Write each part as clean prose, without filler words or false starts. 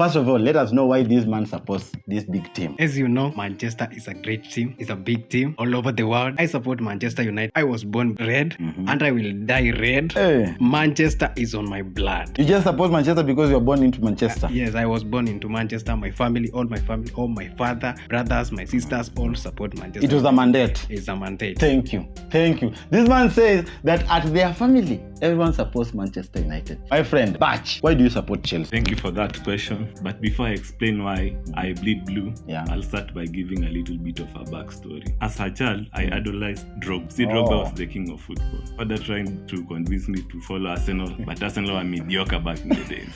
First of all, let us know why this man supports this big team. As you know, Manchester is a great team. It's a big team all over the world. I support Manchester United. I was born red and I will die red. Hey. Manchester is on my blood. You just support Manchester because you were born into Manchester? Yes, I was born into Manchester. My family, all my father, brothers, my sisters, all support Manchester. It was a mandate. It's a mandate. Thank you. This man says that at their family, everyone supports Manchester United. My friend, Batch, why do you support Chelsea? Thank you for that question. But before I explain why I bleed blue, I'll start by giving a little bit of a backstory. As a child, I idolized Drogba. Drogba was the king of football. Father trying to convince me to follow Arsenal, but Arsenal were mediocre back in the days.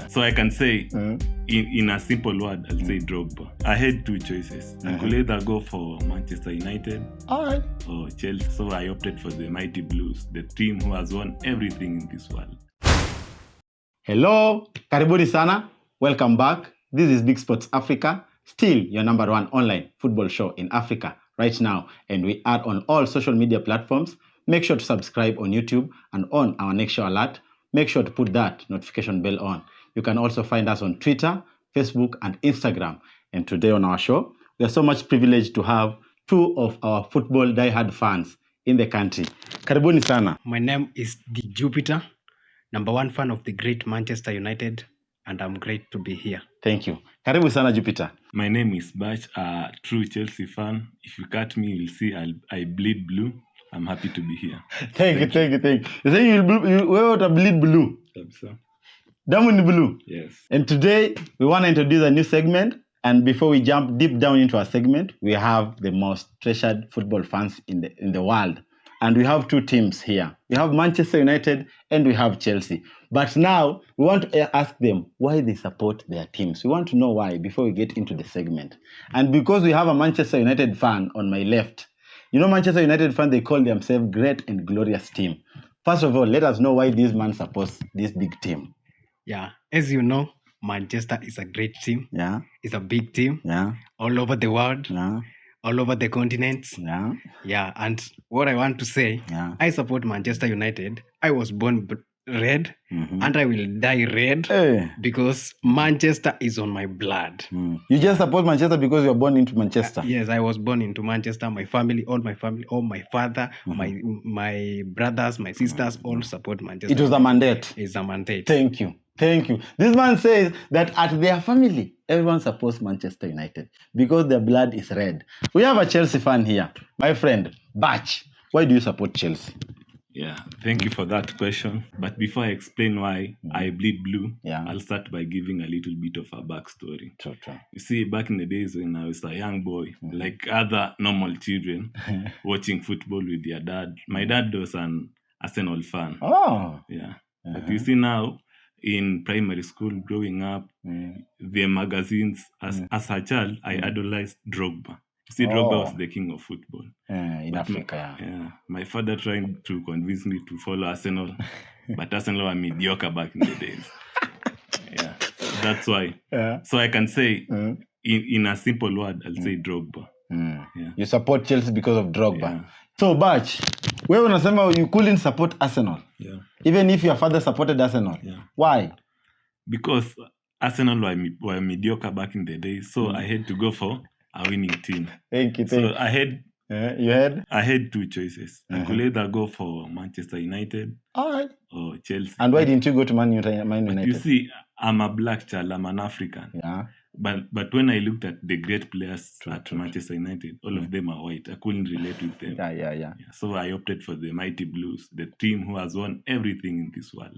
So I can say, in a simple word, I'll say Drogba. I had two choices. I could either go for Manchester United or Chelsea. So I opted for the Mighty Blues, the team who has won everything in this world. Hello, karibuni sana. Welcome back. This is Big Sports Africa, still your number one online football show in Africa right now. And we are on all social media platforms. Make sure to subscribe on YouTube and on our next show alert. Make sure to put that notification bell on. You can also find us on Twitter, Facebook, and Instagram. And today on our show, we are so much privileged to have two of our football diehard fans in the country. Karibuni sana. My name is the Jupiter, number one fan of the great Manchester United, and I'm great to be here. Thank you. Karibu sana, Jupiter. My name is Batch, a true Chelsea fan. If you cut me, you'll see I bleed blue. I'm happy to be here. Thank you. You say you want to bleed blue? So. Damu ni blue? Yes. And today, we want to introduce a new segment. And before we jump deep down into our segment, we have the most treasured football fans in the world. And we have two teams here. We have Manchester United and we have Chelsea. But now, we want to ask them why they support their teams. We want to know why before we get into the segment. And because we have a Manchester United fan on my left, you know, Manchester United fans, they call themselves great and glorious team. First of all, let us know why this man supports this big team. Yeah, as you know, Manchester is a great team. Yeah. It's a big team. Yeah. All over the world. Yeah. All over the continents. Yeah. Yeah, and what I want to say, I support Manchester United. I was born red and I will die red because Manchester is on my blood. You just support Manchester because you were born into Manchester? Yes, I was born into Manchester. My family, all my father, my brothers, my sisters, all support Manchester. It was a mandate. It's a mandate. Thank you. This man says that at their family, everyone supports Manchester United because their blood is red. We have a Chelsea fan here. My friend, Batch, why do you support Chelsea? Yeah, thank you for that question. But before I explain why I bleed blue, I'll start by giving a little bit of a backstory. True. You see, back in the days when I was a young boy, like other normal children, watching football with their dad. My dad was an Arsenal fan. Oh. Yeah. But you see now, in primary school, growing up, the magazines, as a child, I idolized Drogba. See, Drogba was the king of football. In Africa, My father trying to convince me to follow Arsenal, but Arsenal were mediocre back in the days. That's why. So I can say, in a simple word, I'll say Drogba. You support Chelsea because of Drogba. So, Batch, wewe unasema you couldn't support Arsenal, even if your father supported Arsenal. Why? Because Arsenal were mediocre back in the day, so I had to go for a winning team. Thank you. So I had I had two choices. I could either go for Manchester United or Chelsea. And why didn't you go to Man United? You see, I'm a black child, I'm an African. But when I looked at the great players at Manchester United, all of them are white. I couldn't relate with them. Yeah. So I opted for the Mighty Blues, the team who has won everything in this world.